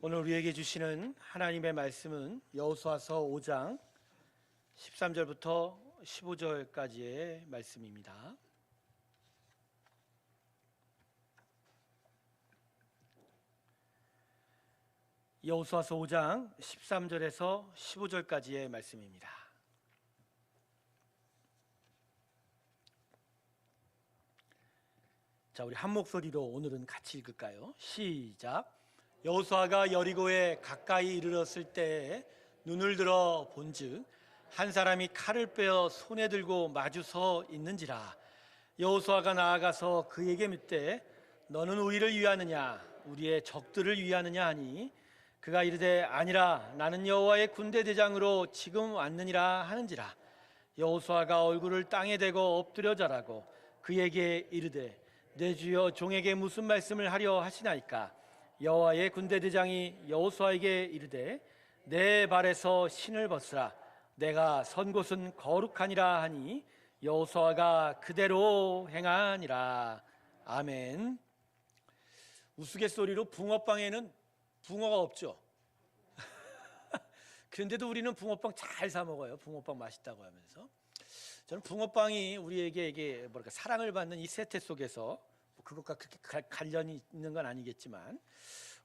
오늘 우리에게 주시는 하나님의 말씀은 여호수아서 5장 13절부터 15절까지의 말씀입니다. 여호수아서 5장 13절에서 15절까지의 말씀입니다. 자, 우리 한 목소리로 오늘은 같이 읽을까요? 시작. 여호수아가 여리고에 가까이 이르렀을 때에 눈을 들어 본즉 한 사람이 칼을 빼어 손에 들고 마주 서 있는지라. 여호수아가 나아가서 그에게 묻되 너는 우리를 위하느냐 우리의 적들을 위하느냐 하니 그가 이르되 아니라 나는 여호와의 군대 대장으로 지금 왔느니라 하는지라. 여호수아가 얼굴을 땅에 대고 엎드려 절하고 그에게 이르되 내 주여 종에게 무슨 말씀을 하려 하시나이까. 여호와의 군대 대장이 여호수아에게 이르되 내 발에서 신을 벗으라 내가 선 곳은 거룩하니라 하니 여호수아가 그대로 행하니라. 아멘. 우스갯소리로 붕어빵에는 붕어가 없죠. 그런데도 우리는 붕어빵 잘 사 먹어요. 붕어빵 맛있다고 하면서. 저는 붕어빵이 우리에게 이게 뭐랄까 사랑을 받는 이 세태 속에서 그것과 그렇게 관련이 있는 건 아니겠지만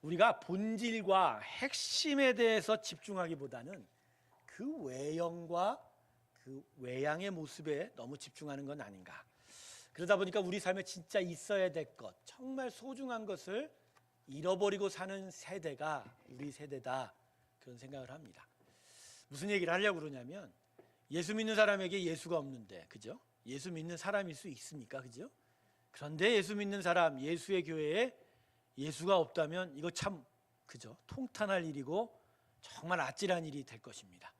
우리가 본질과 핵심에 대해서 집중하기보다는 그 외형과 그 외양의 모습에 너무 집중하는 건 아닌가. 그러다 보니까 우리 삶에 진짜 있어야 될 것, 정말 소중한 것을 잃어버리고 사는 세대가 우리 세대다, 그런 생각을 합니다. 무슨 얘기를 하려고 그러냐면 예수 믿는 사람에게 예수가 없는데, 그죠? 예수 믿는 사람일 수 있습니까? 그죠? 그런데 예수 믿는 사람, 예수의 교회에 예수가 없다면 이거 참, 그죠? 통탄할 일이고 정말 아찔한 일이 될 것입니다.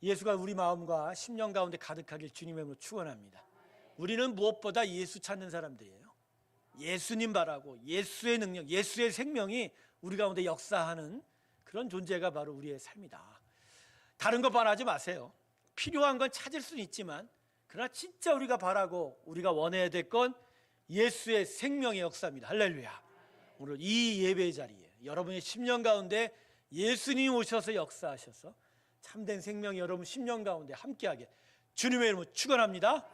예수가 우리 마음과 심령 가운데 가득하길 주님의 이름으로 축원합니다. 우리는 무엇보다 예수 찾는 사람들이에요. 예수님 바라고 예수의 능력, 예수의 생명이 우리 가운데 역사하는 그런 존재가 바로 우리의 삶이다. 다른 거 바라지 마세요. 필요한 건 찾을 수는 있지만 그러나 진짜 우리가 바라고 우리가 원해야 될 건 예수의 생명의 역사입니다. 할렐루야. 오늘 이 예배의 자리에 여러분의 심령 가운데 예수님이 오셔서 역사하셔서 참된 생명이 여러분 심령 가운데 함께하게 주님의 이름으로 축원합니다.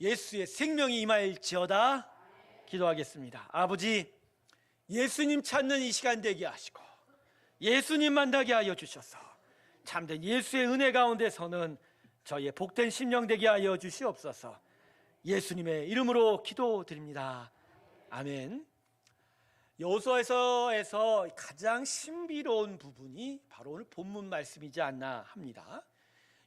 예수의 생명이 임하일지어다. 기도하겠습니다. 아버지, 예수님 찾는 이 시간 되게 하시고 예수님 만나게 하여 주셔서 참된 예수의 은혜 가운데 서는 저희의 복된 심령 되게 하여 주시옵소서. 예수님의 이름으로 기도드립니다. 아멘. 여호수아서에서 가장 신비로운 부분이 바로 오늘 본문 말씀이지 않나 합니다.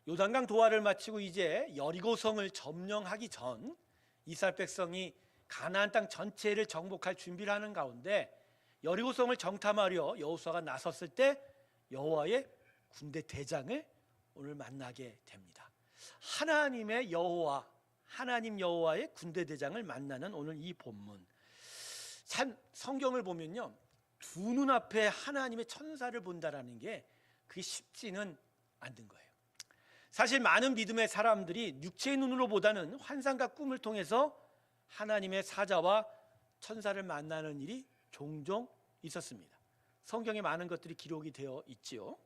요단강 도하를 마치고 이제 여리고성을 점령하기 전 이스라엘 백성이 가나안 땅 전체를 정복할 준비를 하는 가운데 여리고성을 정탐하려 여호수아가 나섰을 때 여호와의 군대 대장을 오늘 만나게 됩니다. 하나님의 여호와, 하나님 여호와의 군대 대장을 만나는 오늘 이 본문. 참 성경을 보면요, 두 눈앞에 하나님의 천사를 본다라는 게 그게 쉽지는 않는 거예요. 사실 많은 믿음의 사람들이 육체의 눈으로 보다는 환상과 꿈을 통해서 하나님의 사자와 천사를 만나는 일이 종종 있었습니다. 성경에 많은 것들이 기록이 되어 있지요.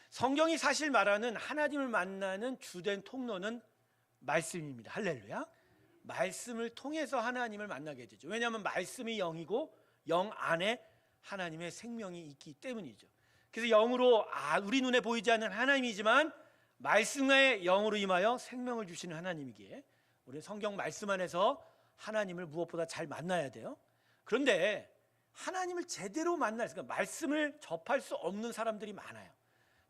성경이 사실 말하는 하나님을 만나는 주된 통로는 말씀입니다. 할렐루야. 말씀을 통해서 하나님을 만나게 되죠. 왜냐하면 말씀이 영이고 영 안에 하나님의 생명이 있기 때문이죠. 그래서 영으로 우리 눈에 보이지 않는 하나님이지만 말씀의 영으로 임하여 생명을 주시는 하나님이기에 우리는 성경 말씀 안에서 하나님을 무엇보다 잘 만나야 돼요. 그런데 하나님을 제대로 만날, 말씀을 접할 수 없는 사람들이 많아요.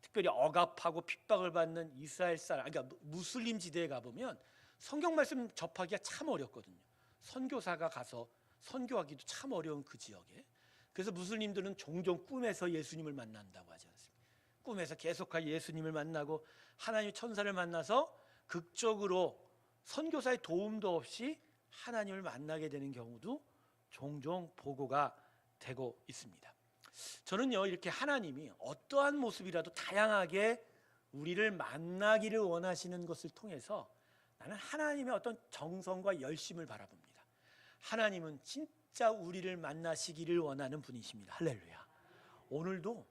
특별히 억압하고 핍박을 받는 이스라엘 사람, 그러니까 무슬림 지대에 가보면 성경 말씀 접하기가 참 어렵거든요. 선교사가 가서 선교하기도 참 어려운 그 지역에. 그래서 무슬림들은 종종 꿈에서 예수님을 만난다고 하지 않습니까? 꿈에서 계속하여 예수님을 만나고 하나님의 천사를 만나서 극적으로 선교사의 도움도 없이 하나님을 만나게 되는 경우도 종종 보고가 되고 있습니다. 저는요, 이렇게 하나님이 어떠한 모습이라도 다양하게 우리를 만나기를 원하시는 것을 통해서 나는 하나님의 어떤 정성과 열심을 바라봅니다. 하나님은 진짜 우리를 만나시기를 원하는 분이십니다. 할렐루야. 오늘도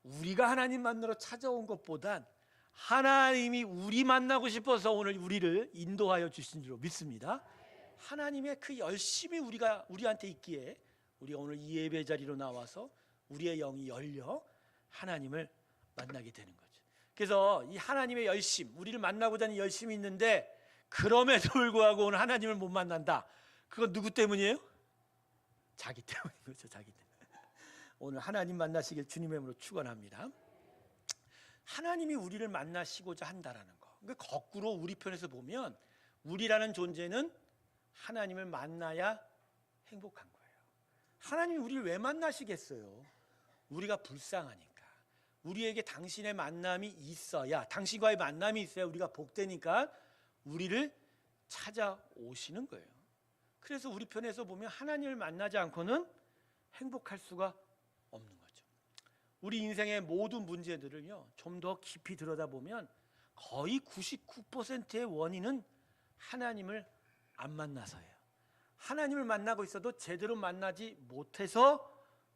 우리가 하나님 만나러 찾아온 것보단 하나님이 우리 만나고 싶어서 오늘 우리를 인도하여 주신 줄 믿습니다. 하나님의 그 열심이 우리한테 있기에 우리가 오늘 이 예배 자리로 나와서 우리의 영이 열려 하나님을 만나게 되는 거죠. 그래서 이 하나님의 열심, 우리를 만나고자 하는 열심이 있는데 그럼에도 불구하고 오늘 하나님을 못 만난다. 그건 누구 때문이에요? 자기 때문인 거죠. 자기 때문에. 오늘 하나님 만나시길 주님의 이름으로 축원합니다. 하나님이 우리를 만나시고자 한다라는 거. 그러니까 거꾸로 우리 편에서 보면 우리라는 존재는 하나님을 만나야 행복한 거예요. 하나님이 우리를 왜 만나시겠어요? 우리가 불쌍하니까. 우리에게 당신의 만남이 있어야, 당신과의 만남이 있어야 우리가 복되니까 우리를 찾아오시는 거예요. 그래서 우리 편에서 보면 하나님을 만나지 않고는 행복할 수가 없는 거죠. 우리 인생의 모든 문제들을요, 좀 더 깊이 들여다보면 거의 99%의 원인은 하나님을 안 만나서예요. 하나님을 만나고 있어도 제대로 만나지 못해서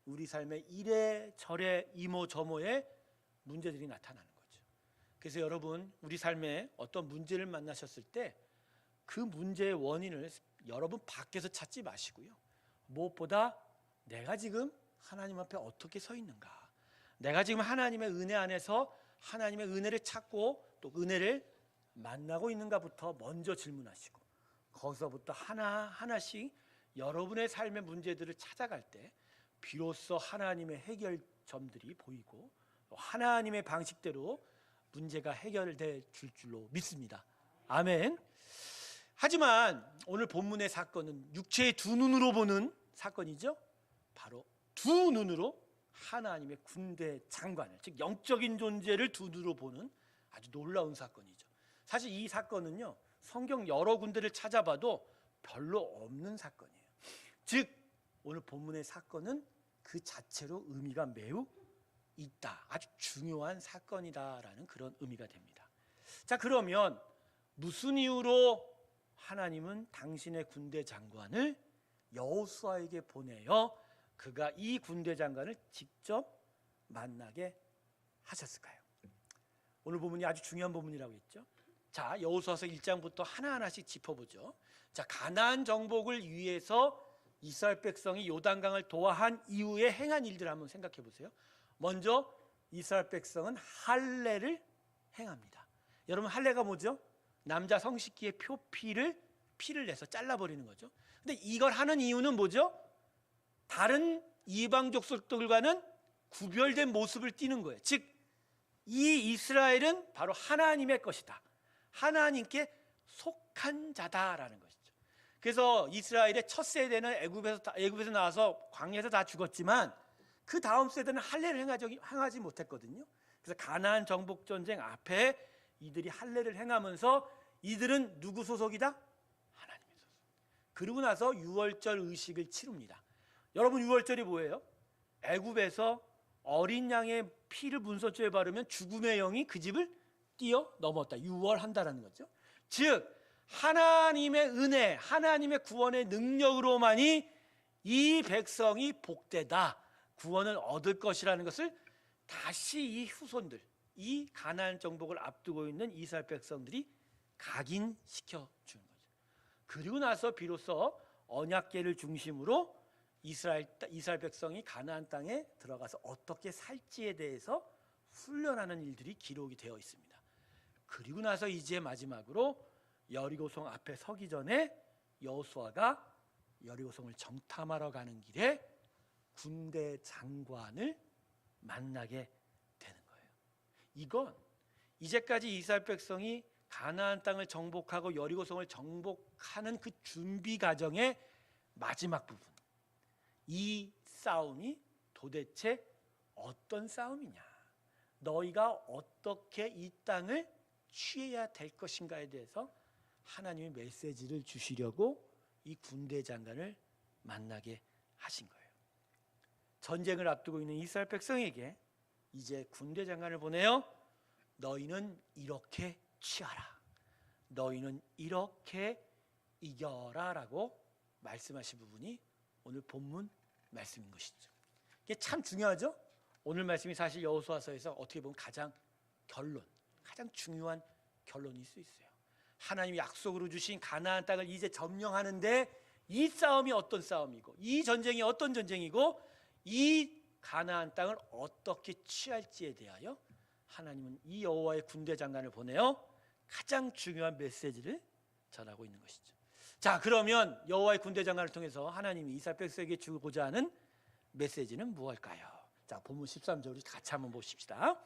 우리 삶에 이래저래 이모저모의 문제들이 나타나는 거죠. 그래서 여러분, 우리 삶에 어떤 문제를 만나셨을 때 그 문제의 원인을 여러분 밖에서 찾지 마시고요, 무엇보다 내가 지금 하나님 앞에 어떻게 서 있는가, 내가 지금 하나님의 은혜 안에서 하나님의 은혜를 찾고 또 은혜를 만나고 있는가부터 먼저 질문하시고, 거기서부터 하나하나씩 여러분의 삶의 문제들을 찾아갈 때 비로소 하나님의 해결점들이 보이고 하나님의 방식대로 문제가 해결될 줄로 믿습니다. 아멘. 하지만 오늘 본문의 사건은 육체의 두 눈으로 보는 사건이죠. 바로 두 눈으로 하나님의 군대 장관을, 즉 영적인 존재를 두 눈으로 보는 아주 놀라운 사건이죠. 사실 이 사건은요, 성경 여러 군데를 찾아봐도 별로 없는 사건이에요. 즉 오늘 본문의 사건은 그 자체로 의미가 매우 있다, 아주 중요한 사건이다라는 그런 의미가 됩니다. 자, 그러면 무슨 이유로 하나님은 당신의 군대 장관을 여호수아에게 보내어 그가 이 군대 장관을 직접 만나게 하셨을까요? 오늘 본문이 아주 중요한 본문이라고 했죠. 자, 여호수아서 1장부터 하나하나씩 짚어보죠. 자, 가나안 정복을 위해서 이스라엘 백성이 요단강을 도하한 이후에 행한 일들을 한번 생각해 보세요. 먼저 이스라엘 백성은 할례를 행합니다. 여러분, 할례가 뭐죠? 남자 성식기의 피를 내서 잘라버리는 거죠. 근데 이걸 하는 이유는 뭐죠? 다른 이방 족속들과는 구별된 모습을 띠는 거예요. 즉, 이 이스라엘은 바로 하나님의 것이다, 하나님께 속한 자다라는 것이죠. 그래서 이스라엘의 첫 세대는 애굽에서 나와서 광야에서 다 죽었지만 그 다음 세대는 할례를 행하지 못했거든요. 그래서 가나안 정복 전쟁 앞에 이들이 할례를 행하면서 이들은 누구 소속이다? 하나님의 소속. 그리고 나서 유월절 의식을 치릅니다. 여러분, 유월절이 뭐예요? 애굽에서 어린 양의 피를 문서초에 바르면 죽음의 영이 그 집을 뛰어넘었다, 유월한다라는 거죠. 즉 하나님의 은혜, 하나님의 구원의 능력으로만이 이 백성이 복되다, 구원을 얻을 것이라는 것을 다시 이 후손들, 이 가나안 정복을 앞두고 있는 이스라엘 백성들이 각인시켜 주는 거죠. 그리고 나서 비로소 언약궤를 중심으로 이스라엘 백성이 가나안 땅에 들어가서 어떻게 살지에 대해서 훈련하는 일들이 기록이 되어 있습니다. 그리고 나서 이제 마지막으로 여리고성 앞에 서기 전에 여호수아가 여리고성을 정탐하러 가는 길에 군대 장관을 만나게 되는 거예요. 이건 이제까지 이스라엘 백성이 가나안 땅을 정복하고 여리고성을 정복하는 그 준비 과정의 마지막 부분, 이 싸움이 도대체 어떤 싸움이냐, 너희가 어떻게 이 땅을 취해야 될 것인가에 대해서 하나님의 메시지를 주시려고 이 군대 장관을 만나게 하신 거예요. 전쟁을 앞두고 있는 이스라엘 백성에게 이제 군대 장관을 보내어 너희는 이렇게 취하라, 너희는 이렇게 이겨라 라고 말씀하신 부분이 오늘 본문 말씀인 것이죠. 이게 참 중요하죠. 오늘 말씀이 사실 여호수아서에서 어떻게 보면 가장 중요한 결론일 수 있어요. 하나님이 약속으로 주신 가나안 땅을 이제 점령하는데 이 싸움이 어떤 싸움이고 이 전쟁이 어떤 전쟁이고 이 가나안 땅을 어떻게 취할지에 대하여 하나님은 이 여호와의 군대 장관을 보내어 가장 중요한 메시지를 전하고 있는 것이죠. 자, 그러면 여호와의 군대 장관을 통해서 하나님이 이스라엘 백성에게 주고자 하는 메시지는 무엇일까요? 자, 본문 13절 우리 같이 한번 보십시다.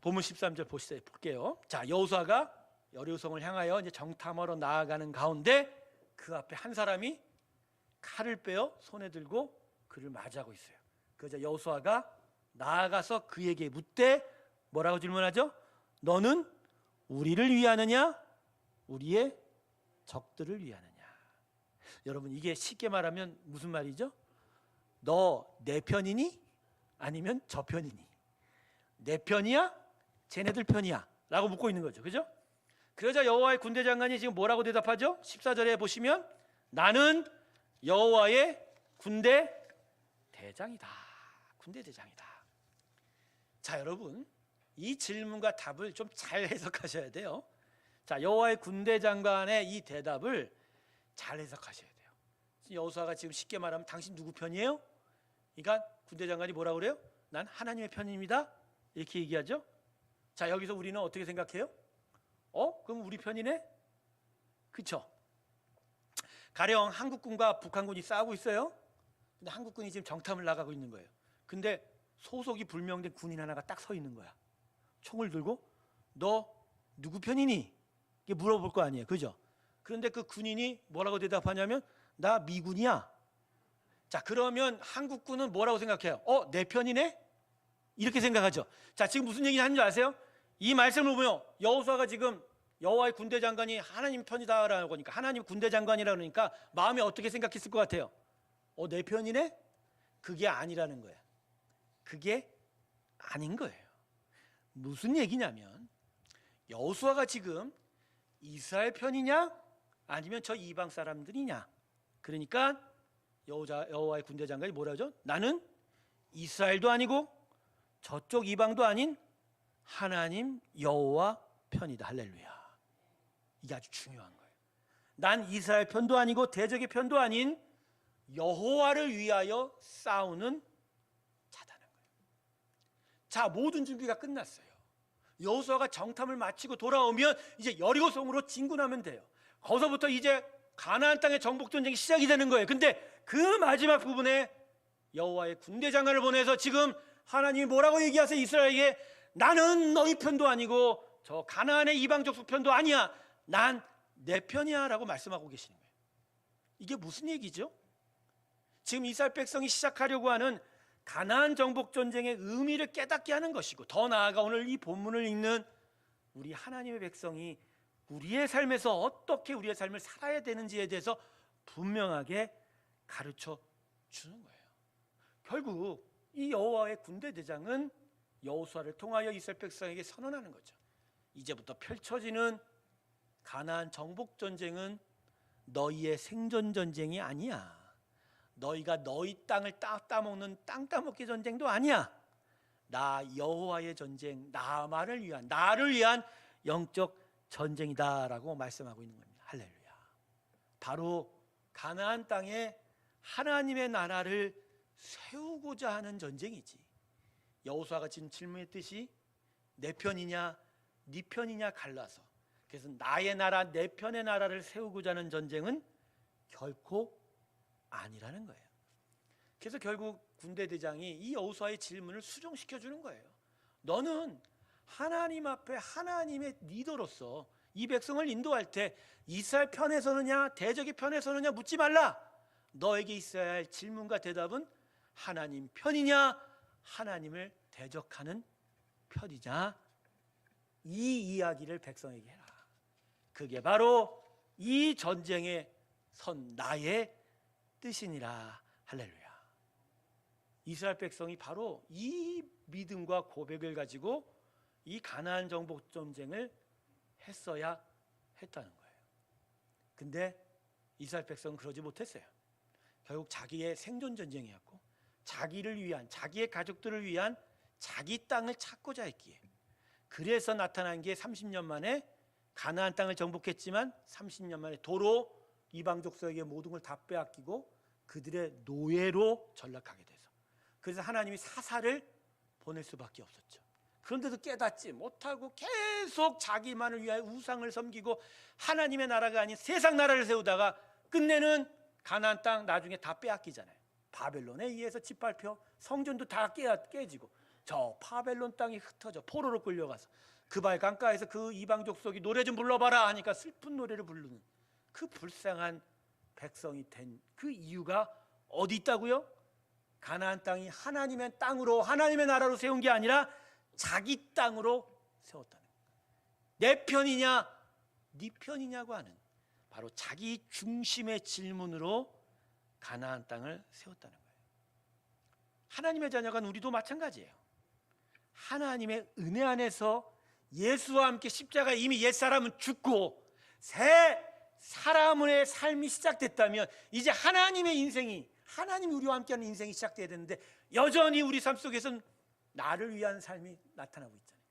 본문 13절 볼게요. 자, 여호수아가 여리고성을 향하여 이제 정탐하러 나아가는 가운데 그 앞에 한 사람이 칼을 빼어 손에 들고 그를 맞이하고 있어요. 그러자 여호수아가 나아가서 그에게 묻되 뭐라고 질문하죠? 너는 우리를 위하느냐 우리의 적들을 위하느냐? 여러분, 이게 쉽게 말하면 무슨 말이죠? 너 내 편이니? 아니면 저 편이니? 내 편이야? 쟤네들 편이야? 라고 묻고 있는 거죠. 그죠? 그러자 여호와의 군대 장관이 지금 뭐라고 대답하죠? 14절에 보시면 나는 여호와의 군대 대장이다. 군대 대장이다. 자, 여러분, 이 질문과 답을 좀 잘 해석하셔야 돼요. 자, 여호와의 군대 장관의 이 대답을 잘 해석하셔야 돼요. 여호수아가 지금 쉽게 말하면 당신 누구 편이에요? 그러니까 군대 장관이 뭐라고 그래요? 난 하나님의 편입니다. 이렇게 얘기하죠. 자, 여기서 우리는 어떻게 생각해요? 그럼 우리 편이네? 그렇죠? 가령 한국군과 북한군이 싸우고 있어요. 근데 한국군이 지금 정탐을 나가고 있는 거예요. 근데 소속이 불명된 군인 하나가 딱 서 있는 거야. 총을 들고 너 누구 편이니? 이게 물어볼 거 아니에요. 그죠? 그런데 그 군인이 뭐라고 대답하냐면 나 미군이야. 자, 그러면 한국군은 뭐라고 생각해요? 내 편이네? 이렇게 생각하죠. 자, 지금 무슨 얘기 하는 줄 아세요? 이 말씀을 보면 여호수아가 지금 여호와의 군대 장관이 하나님 편이다라고 하니까 하나님 군대 장관이라 그러니까 마음에 어떻게 생각했을 것 같아요? 내 편이네? 그게 아니라는 거예요. 그게 아닌 거예요. 무슨 얘기냐면 여호수아가 지금 이스라엘 편이냐 아니면 저 이방 사람들이냐? 그러니까 여호와의 군대 장관이 뭐라 하죠? 나는 이스라엘도 아니고 저쪽 이방도 아닌 하나님 여호와 편이다. 할렐루야. 이게 아주 중요한 거예요. 난 이스라엘 편도 아니고 대적의 편도 아닌 여호와를 위하여 싸우는 자다는 거예요. 자, 모든 준비가 끝났어요. 여호수아가 정탐을 마치고 돌아오면 이제 여리고성으로 진군하면 돼요. 거기서부터 이제 가나안 땅의 정복 전쟁이 시작이 되는 거예요. 근데 그 마지막 부분에 여호와의 군대 장관을 보내서 지금 하나님이 뭐라고 얘기하세요? 이스라엘에게 나는 너희 편도 아니고 저 가나안의 이방족 편도 아니야. 난 내 편이야 라고 말씀하고 계시는 거예요. 이게 무슨 얘기죠? 지금 이스라엘 백성이 시작하려고 하는 가나안 정복 전쟁의 의미를 깨닫게 하는 것이고, 더 나아가 오늘 이 본문을 읽는 우리 하나님의 백성이 우리의 삶에서 어떻게 우리의 삶을 살아야 되는지에 대해서 분명하게 가르쳐 주는 거예요. 결국 이 여호와의 군대 대장은 여호수아를 통하여 이스라엘 백성에게 선언하는 거죠. 이제부터 펼쳐지는 가나안 정복 전쟁은 너희의 생존 전쟁이 아니야. 너희가 너희 땅을 따먹는 땅 따먹기 전쟁도 아니야. 나 여호와의 전쟁, 나만을 위한, 나를 위한 영적 전쟁이다라고 말씀하고 있는 겁니다. 할렐루야. 바로 가나안 땅에 하나님의 나라를 세우고자 하는 전쟁이지. 여호수아가 지금 질문했듯이 내 편이냐 네 편이냐 갈라서, 그래서 나의 나라 내 편의 나라를 세우고자 하는 전쟁은 결코 아니라는 거예요. 그래서 결국 군대 대장이 이 여호수아의 질문을 수정시켜 주는 거예요. 너는 하나님 앞에 하나님의 리더로서 이 백성을 인도할 때 이스라엘 편에 서느냐 대적의 편에 서느냐 묻지 말라. 너에게 있어야 할 질문과 대답은 하나님 편이냐 하나님을 대적하는 편이냐, 이 이야기를 백성에게 해라. 그게 바로 이 전쟁에 선 나의 뜻이니라. 할렐루야. 이스라엘 백성이 바로 이 믿음과 고백을 가지고 이 가나안 정복 전쟁을 했어야 했다는 거예요. 근데 이스라엘 백성은 그러지 못했어요. 결국 자기의 생존 전쟁이었고 자기를 위한, 자기의 가족들을 위한 자기 땅을 찾고자 했기에, 그래서 나타난 게 30년 만에 가나안 땅을 정복했지만 30년 만에 도로 이방 족속에게 모든 걸 다 빼앗기고 그들의 노예로 전락하게 돼서, 그래서 하나님이 사사를 보낼 수밖에 없었죠. 그런데도 깨닫지 못하고 계속 자기만을 위하여 우상을 섬기고 하나님의 나라가 아닌 세상 나라를 세우다가 끝내는 가나안 땅 나중에 다 빼앗기잖아요. 바벨론에 의해서 짓밟혀 성전도 다 깨지고 저 바벨론 땅이 흩어져 포로로 끌려가서 그발 강가에서 그 이방 족속이 노래 좀 불러봐라 하니까 슬픈 노래를 부르는 그 불쌍한 백성이 된 그 이유가 어디 있다고요? 가나안 땅이 하나님의 땅으로, 하나님의 나라로 세운 게 아니라 자기 땅으로 세웠다는 거예요. 내 편이냐 네 편이냐고 하는 바로 자기 중심의 질문으로 가나안 땅을 세웠다는 거예요. 하나님의 자녀가 우리도 마찬가지예요. 하나님의 은혜 안에서 예수와 함께 십자가 이미 옛사람은 죽고 새 사람의 삶이 시작됐다면 이제 하나님의 인생이, 하나님이 우리와 함께하는 인생이 시작돼야 되는데 여전히 우리 삶 속에서는 나를 위한 삶이 나타나고 있잖아요.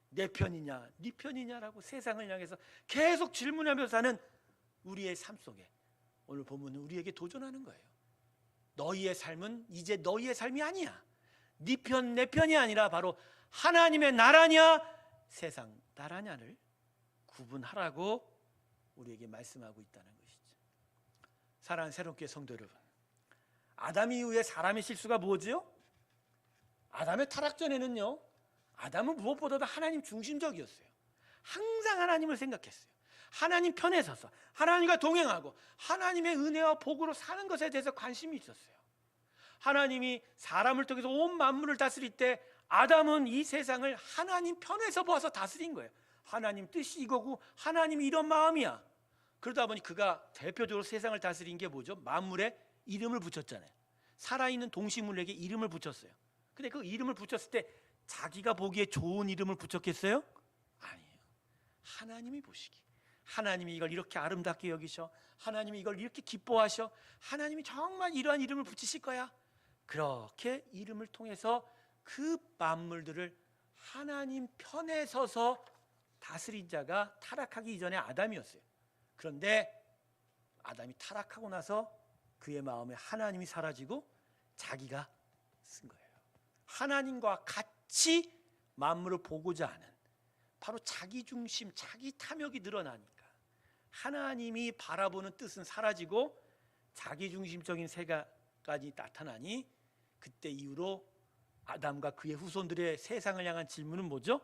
내 편이냐 네 편이냐라고 세상을 향해서 계속 질문하면서 사는 우리의 삶 속에 오늘 본문은 우리에게 도전하는 거예요. 너희의 삶은 이제 너희의 삶이 아니야. 네 편 내 편이 아니라 바로 하나님의 나라냐 세상 나라냐를 구분하라고 우리에게 말씀하고 있다는 것이죠. 사랑하는 새롭게 성도 여러분, 아담 이후에 사람의 실수가 뭐죠? 아담의 타락 전에는요, 아담은 무엇보다도 하나님 중심적이었어요. 항상 하나님을 생각했어요. 하나님 편에 서서 하나님과 동행하고 하나님의 은혜와 복으로 사는 것에 대해서 관심이 있었어요. 하나님이 사람을 통해서 온 만물을 다스릴 때 아담은 이 세상을 하나님 편에서 보아서 다스린 거예요. 하나님 뜻이 이거고 하나님이 이런 마음이야. 그러다 보니 그가 대표적으로 세상을 다스린 게 뭐죠? 만물에 이름을 붙였잖아요. 살아있는 동식물에게 이름을 붙였어요. 근데 그 이름을 붙였을 때 자기가 보기에 좋은 이름을 붙였겠어요? 아니에요. 하나님이 보시기, 하나님이 이걸 이렇게 아름답게 여기셔, 하나님이 이걸 이렇게 기뻐하셔, 하나님이 정말 이러한 이름을 붙이실 거야. 그렇게 이름을 통해서 그 만물들을 하나님 편에 서서 다스린 자가 타락하기 이전에 아담이었어요. 그런데 아담이 타락하고 나서 그의 마음에 하나님이 사라지고 자기가 쓴 거예요. 하나님과 같이 만물을 보고자 하는 바로 자기 중심, 자기 탐욕이 늘어나니까 하나님이 바라보는 뜻은 사라지고 자기 중심적인 세가까지 나타나니 그때 이후로 아담과 그의 후손들의 세상을 향한 질문은 뭐죠?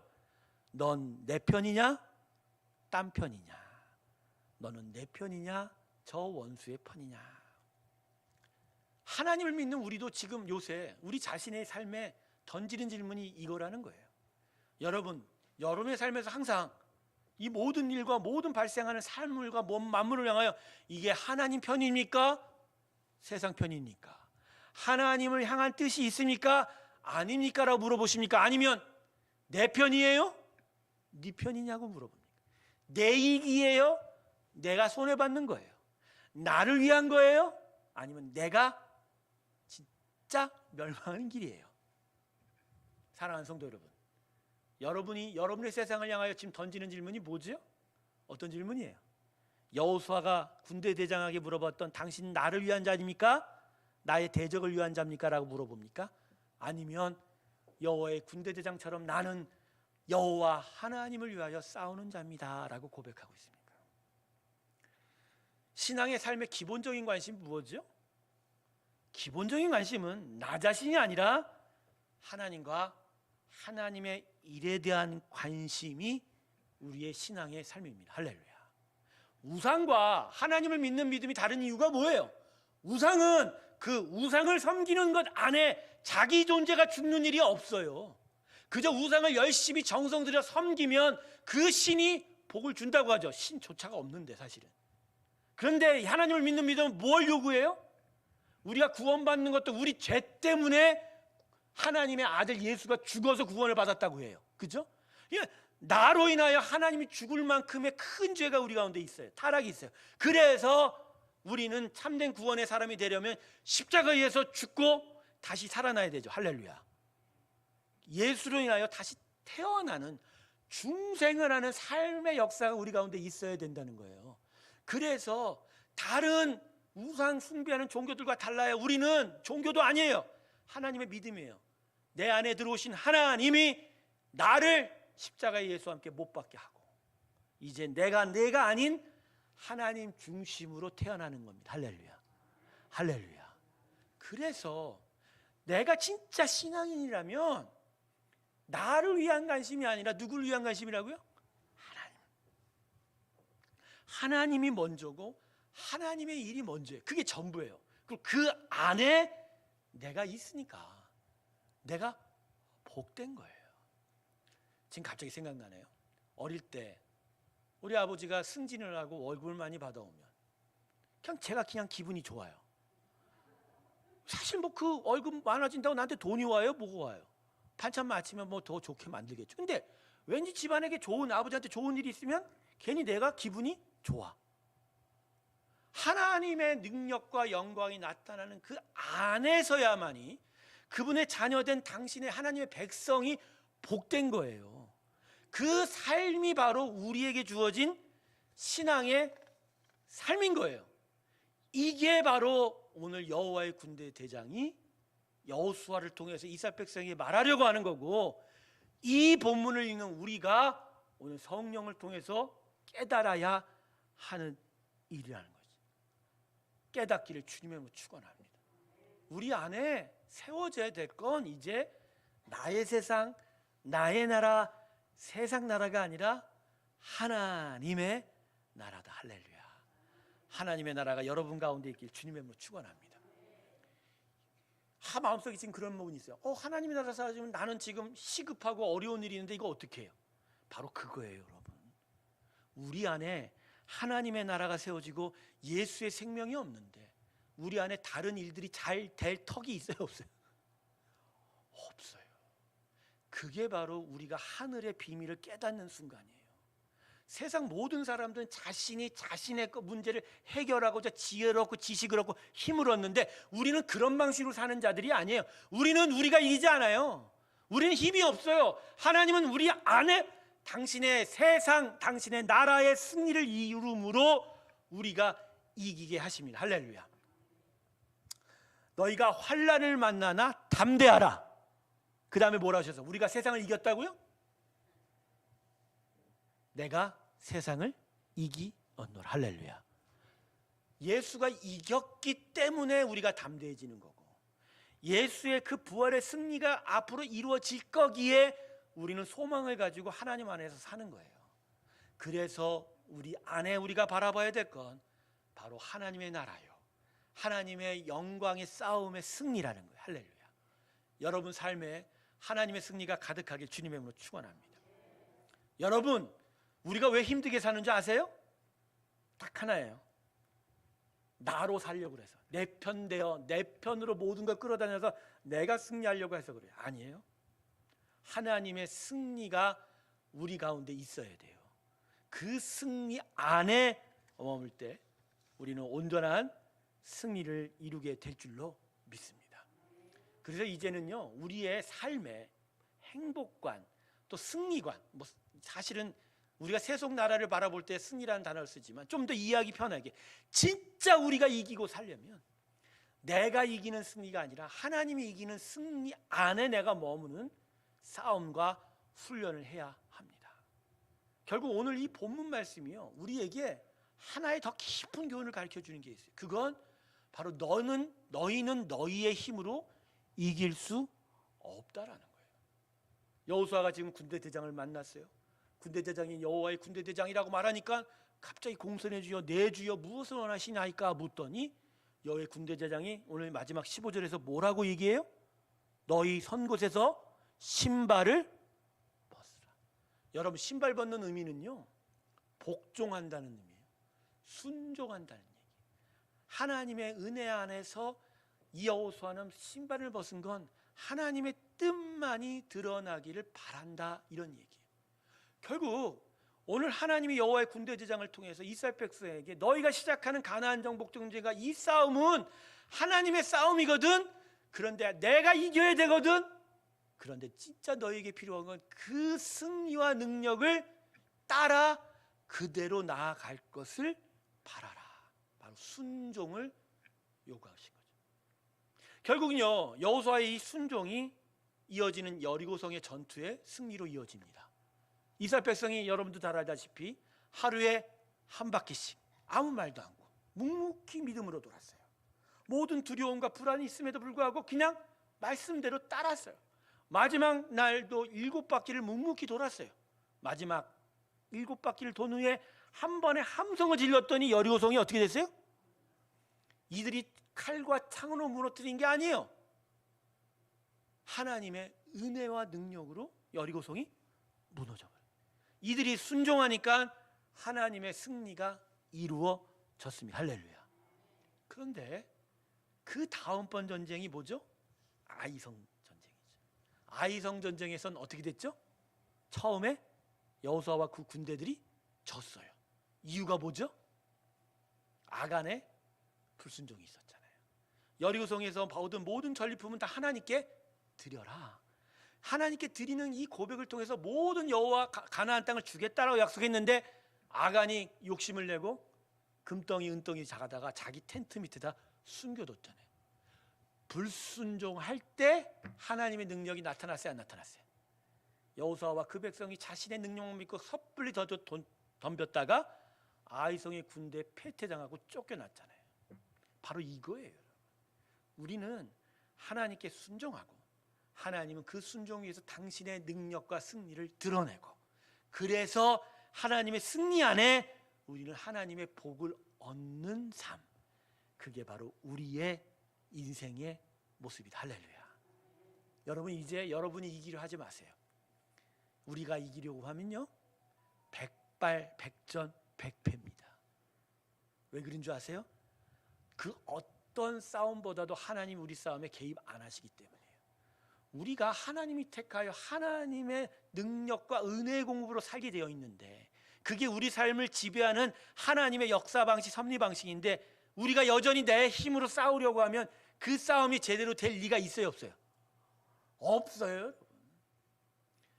넌 내 편이냐? 딴 편이냐? 너는 내 편이냐? 저 원수의 편이냐? 하나님을 믿는 우리도 지금 요새 우리 자신의 삶에 던지는 질문이 이거라는 거예요. 여러분, 여러분의 삶에서 항상 이 모든 일과 모든 발생하는 삶과 만물을 향하여 이게 하나님 편입니까? 세상 편입니까? 하나님을 향한 뜻이 있습니까? 아닙니까? 라고 물어보십니까? 아니면 내 편이에요? 네 편이냐고 물어봅니까? 내 이익이에요? 내가 손해받는 거예요? 나를 위한 거예요? 아니면 내가 진짜 멸망하는 길이에요? 사랑하는 성도 여러분, 여러분이 여러분의 세상을 향하여 지금 던지는 질문이 뭐죠? 어떤 질문이에요? 여호수아가 군대 대장에게 물어봤던 당신 나를 위한 자입니까? 나의 대적을 위한 자입니까? 라고 물어봅니까? 아니면 여호와의 군대 대장처럼 나는 여호와 하나님을 위하여 싸우는 자입니다 라고 고백하고 있습니까? 신앙의 삶의 기본적인 관심이 무엇이죠? 기본적인 관심은 나 자신이 아니라 하나님과 하나님의 일에 대한 관심이 우리의 신앙의 삶입니다. 할렐루야. 우상과 하나님을 믿는 믿음이 다른 이유가 뭐예요? 우상은 그 우상을 섬기는 것 안에 자기 존재가 죽는 일이 없어요. 그저 우상을 열심히 정성 들여 섬기면 그 신이 복을 준다고 하죠. 신조차가 없는데 사실은. 그런데 하나님을 믿는 믿음은 뭘 요구해요? 우리가 구원받는 것도 우리 죄 때문에 하나님의 아들 예수가 죽어서 구원을 받았다고 해요. 그죠? 나로 인하여 하나님이 죽을 만큼의 큰 죄가 우리 가운데 있어요. 타락이 있어요. 그래서 우리는 참된 구원의 사람이 되려면 십자가에서 죽고 다시 살아나야 되죠. 할렐루야. 예수로 인하여 다시 태어나는 중생을 하는 삶의 역사가 우리 가운데 있어야 된다는 거예요. 그래서 다른 우상 숭배하는 종교들과 달라요. 우리는 종교도 아니에요. 하나님의 믿음이에요. 내 안에 들어오신 하나님이 나를 십자가의 예수와 함께 못 박게 하고 이제 내가 아닌 하나님 중심으로 태어나는 겁니다. 할렐루야. 할렐루야. 그래서 내가 진짜 신앙인이라면 나를 위한 관심이 아니라 누구를 위한 관심이라고요? 하나님. 하나님이 먼저고 하나님의 일이 먼저예요. 그게 전부예요. 그리고 그 안에 내가 있으니까 내가 복된 거예요. 지금 갑자기 생각나네요. 어릴 때 우리 아버지가 승진을 하고 월급을 많이 받아오면 제가 그냥 기분이 좋아요. 사실 뭐 그 월급 많아진다고 나한테 돈이 와요? 뭐가 와요? 반찬 맞추면 뭐 더 좋게 만들겠죠. 근데 왠지 집안에게 좋은, 아버지한테 좋은 일이 있으면 괜히 내가 기분이 좋아. 하나님의 능력과 영광이 나타나는 그 안에서야만이 그분의 자녀된 당신의 하나님의 백성이 복된 거예요. 그 삶이 바로 우리에게 주어진 신앙의 삶인 거예요. 이게 바로 오늘 여호와의 군대 대장이 여호수아를 통해서 이스라엘 백성에게 말하려고 하는 거고, 이 본문을 읽는 우리가 오늘 성령을 통해서 깨달아야 하는 일이라는 거지. 깨닫기를 주님의 이름으로 축원합니다. 우리 안에 세워져야 될 건 이제 나의 세상, 나의 나라, 세상 나라가 아니라 하나님의 나라다. 할렐루야. 하나님의 나라가 여러분 가운데 있길 주님의 이름으로 축원합니다. 마음속에 지금 그런 부분이 있어요. 하나님의 나라 사라지면 나는 지금 시급하고 어려운 일이 있는데 이거 어떻게 해요? 바로 그거예요, 여러분. 우리 안에 하나님의 나라가 세워지고 예수의 생명이 없는데 우리 안에 다른 일들이 잘 될 턱이 있어요, 없어요? 없어요. 그게 바로 우리가 하늘의 비밀을 깨닫는 순간이에요. 세상 모든 사람들은 자신이 자신의 문제를 해결하고자 지혜를 얻고 지식을 얻고 힘을 얻는데 우리는 그런 방식으로 사는 자들이 아니에요. 우리는 우리가 이기지 않아요. 우리는 힘이 없어요. 하나님은 우리 안에 당신의 세상, 당신의 나라의 승리를 이루므로 우리가 이기게 하십니다. 할렐루야. 너희가 환난을 만나나 담대하라. 그 다음에 뭐라 하셔서 우리가 세상을 이겼다고요? 내가 세상을 이기었노라. 할렐루야. 예수가 이겼기 때문에 우리가 담대해지는 거고, 예수의 그 부활의 승리가 앞으로 이루어질 거기에 우리는 소망을 가지고 하나님 안에서 사는 거예요. 그래서 우리 안에 우리가 바라봐야 될 건 바로 하나님의 나라요, 하나님의 영광의 싸움의 승리라는 거예요. 할렐루야. 여러분 삶에 하나님의 승리가 가득하길 주님의 이름으로 축원합니다. 여러분, 우리가 왜 힘들게 사는지 아세요? 딱 하나예요. 나로 살려고 해서, 내 편 되어 내 편으로 모든 걸 끌어다녀서 내가 승리하려고 해서 그래요. 아니에요. 하나님의 승리가 우리 가운데 있어야 돼요. 그 승리 안에 머물 때 우리는 온전한 승리를 이루게 될 줄로 믿습니다. 그래서 이제는요, 우리의 삶의 행복관 또 승리관, 사실은 우리가 세속 나라를 바라볼 때 승리라는 단어를 쓰지만 좀 더 이해하기 편하게, 진짜 우리가 이기고 살려면 내가 이기는 승리가 아니라 하나님이 이기는 승리 안에 내가 머무는 싸움과 훈련을 해야 합니다. 결국 오늘 이 본문 말씀이요, 우리에게 하나의 더 깊은 교훈을 가르쳐 주는 게 있어요. 그건 바로 너희는 너희의 힘으로 이길 수 없다라는 거예요. 여호수아가 지금 군대 대장을 만났어요. 군대 대장이 여호와의 군대 대장이라고 말하니까 갑자기 공손해 주여 내 주여 무엇을 원하시나이까 묻더니 여호와의 군대 대장이 오늘 마지막 15절에서 뭐라고 얘기해요? 너희 선 곳에서 신발을 벗으라. 여러분, 신발 벗는 의미는요, 복종한다는 의미예요. 순종한다는 얘기. 하나님의 은혜 안에서 이 여호수아는 신발을 벗은 건 하나님의 뜻만이 드러나기를 바란다, 이런 얘기예요. 결국 오늘 하나님이 여호와의 군대 대장을 통해서 이스라엘 백성에게 너희가 시작하는 가나안 정복 전쟁과 이 싸움은 하나님의 싸움이거든, 그런데 내가 이겨야 되거든. 그런데 진짜 너에게 필요한 건 그 승리와 능력을 따라 그대로 나아갈 것을 바라라. 바로 순종을 요구하신 거죠. 결국은요, 여호수아의 이 순종이 이어지는 여리고성의 전투의 승리로 이어집니다. 이스라엘 백성이 여러분도 잘 알다시피 하루에 한 바퀴씩 아무 말도 않고 묵묵히 믿음으로 돌았어요. 모든 두려움과 불안이 있음에도 불구하고 그냥 말씀대로 따랐어요. 마지막 날도 7바퀴를 묵묵히 돌았어요. 마지막 7바퀴를 돈 후에 한 번에 함성을 질렀더니 여리고성이 어떻게 됐어요? 이들이 칼과 창으로 무너뜨린 게 아니에요. 하나님의 은혜와 능력으로 여리고성이 무너져버려요. 이들이 순종하니까 하나님의 승리가 이루어졌습니다. 할렐루야. 그런데 그 다음번 전쟁이 뭐죠? 아이성 전쟁이죠. 아이성 전쟁에서는 어떻게 됐죠? 처음에 여호수아와 그 군대들이 졌어요. 이유가 뭐죠? 아간의 불순종이 있었잖아요. 여리고성에서 얻은 모든 전리품은 다 하나님께 드려라. 하나님께 드리는 이 고백을 통해서 모든 여호와 가나안 땅을 주겠다라고 약속했는데 아간이 욕심을 내고 금덩이 은덩이 작아다가 자기 텐트 밑에다 숨겨뒀잖아요. 불순종할 때 하나님의 능력이 나타났어요, 안 나타났어요? 여호수아와 그 백성이 자신의 능력을 믿고 섣불리 덤볐다가 아이성의 군대에 패퇴당하고 쫓겨났잖아요. 바로 이거예요. 우리는 하나님께 순종하고 하나님은 그 순종 위에서 당신의 능력과 승리를 드러내고, 그래서 하나님의 승리 안에 우리는 하나님의 복을 얻는 삶, 그게 바로 우리의 인생의 모습이다. 할렐루야. 여러분, 이제 여러분이 이기려 하지 마세요. 우리가 이기려고 하면요, 백발백전백패입니다. 왜 그런 줄 아세요? 그 어떤 싸움보다도 하나님 우리 싸움에 개입 안 하시기 때문이에요. 우리가 하나님이 택하여 하나님의 능력과 은혜의 공급으로 살게 되어 있는데, 그게 우리 삶을 지배하는 하나님의 역사 방식, 섭리 방식인데, 우리가 여전히 내 힘으로 싸우려고 하면 그 싸움이 제대로 될 리가 있어요, 없어요? 없어요.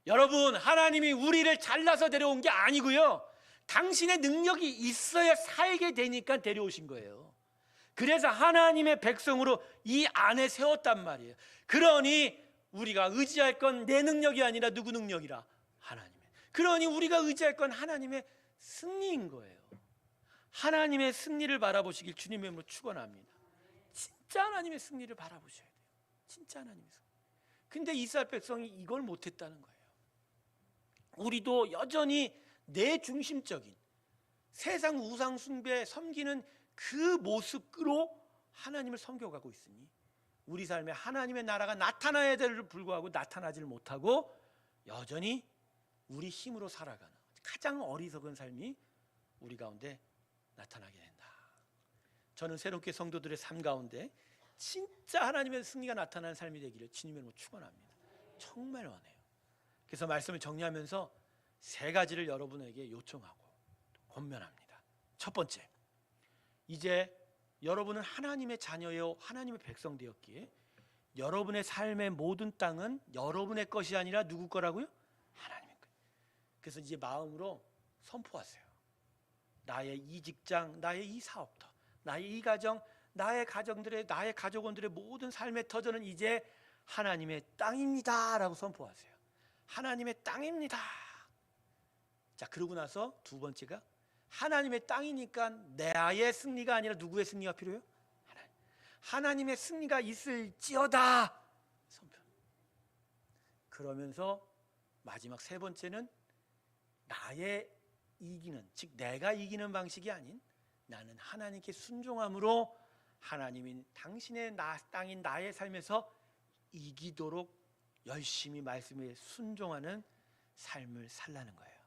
여러분, 하나님이 우리를 잘라서 데려온 게 아니고요, 당신의 능력이 있어야 살게 되니까 데려오신 거예요. 그래서 하나님의 백성으로 이 안에 세웠단 말이에요. 그러니 우리가 의지할 건 내 능력이 아니라 누구 능력이라? 하나님의. 그러니 우리가 의지할 건 하나님의 승리인 거예요. 하나님의 승리를 바라보시길 주님의 이름으로 축원합니다. 진짜 하나님의 승리를 바라보셔야 돼요. 진짜 하나님의 승리. 근데 이스라엘 백성이 이걸 못했다는 거예요. 우리도 여전히 내 중심적인 세상 우상 숭배 섬기는 그 모습으로 하나님을 섬겨가고 있으니 우리 삶에 하나님의 나라가 나타나야 될 불구하고 나타나질 못하고 여전히 우리 힘으로 살아가는 가장 어리석은 삶이 우리 가운데 나타나게 된다. 저는 새롭게 성도들의 삶 가운데 진짜 하나님의 승리가 나타나는 삶이 되기를 주님으로 축원합니다. 정말 원해요. 그래서 말씀을 정리하면서 세 가지를 여러분에게 요청하고 권면합니다. 첫 번째, 이제 여러분은 하나님의 자녀요 하나님의 백성 되었기에 여러분의 삶의 모든 땅은 여러분의 것이 아니라 누구 거라고요? 하나님의 것. 그래서 이제 마음으로 선포하세요. 나의 이 직장, 나의 이 사업터, 나의 이 가정, 나의 가정들의, 나의 가족원들의 모든 삶의 터전은 이제 하나님의 땅입니다 라고 선포하세요. 하나님의 땅입니다. 자, 그러고 나서 두 번째가 하나님의 땅이니까 나의 승리가 아니라 누구의 승리가 필요해요? 하나님의 승리가 있을지어다 선포. 그러면서 마지막 세 번째는 나의 이기는, 즉 내가 이기는 방식이 아닌 나는 하나님께 순종함으로 하나님인 당신의 땅인 나의 삶에서 이기도록 열심히 말씀에 순종하는 삶을 살라는 거예요.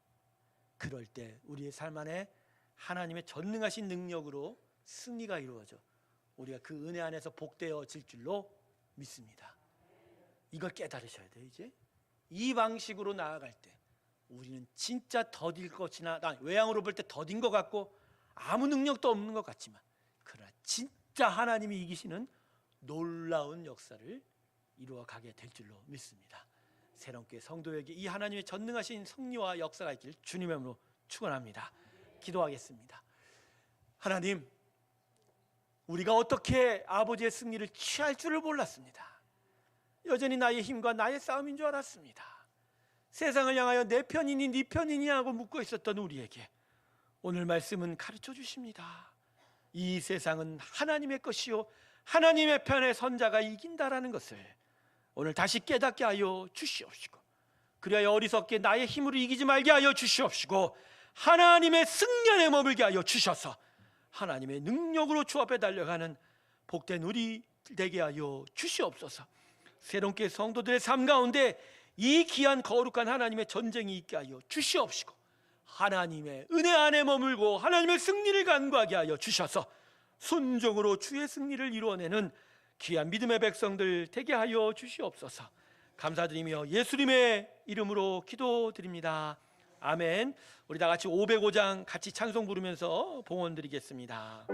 그럴 때 우리의 삶 안에 하나님의 전능하신 능력으로 승리가 이루어져 우리가 그 은혜 안에서 복되어질 줄로 믿습니다. 이걸 깨달으셔야 돼요. 이제 이 방식으로 나아갈 때 우리는 진짜 더딜 것이나, 외향으로 볼 때 더딘 것 같고 아무 능력도 없는 것 같지만, 그러나 진짜 하나님이 이기시는 놀라운 역사를 이루어가게 될 줄로 믿습니다. 새롭게 성도에게 이 하나님의 전능하신 섭리와 역사가 있길 주님의 이름으로 축원합니다. 기도하겠습니다. 하나님, 우리가 어떻게 아버지의 승리를 취할 줄을 몰랐습니다. 여전히 나의 힘과 나의 싸움인 줄 알았습니다. 세상을 향하여 내 편이니 네 편이니 하고 묻고 있었던 우리에게 오늘 말씀은 가르쳐 주십니다. 이 세상은 하나님의 것이요 하나님의 편에 선 자가 이긴다라는 것을 오늘 다시 깨닫게 하여 주시옵시고, 그리하여 어리석게 나의 힘으로 이기지 말게 하여 주시옵시고, 하나님의 승리에 머물게 하여 주셔서 하나님의 능력으로 주 앞에 달려가는 복된 우리 되게 하여 주시옵소서. 새롭게 성도들의 삶 가운데 이 귀한 거룩한 하나님의 전쟁이 있게 하여 주시옵시고, 하나님의 은혜 안에 머물고 하나님의 승리를 간구하게 하여 주셔서 순종으로 주의 승리를 이루어내는 귀한 믿음의 백성들 되게 하여 주시옵소서. 감사드리며 예수님의 이름으로 기도드립니다. 아멘. 우리 다 같이 505장 같이 찬송 부르면서 봉헌 드리겠습니다.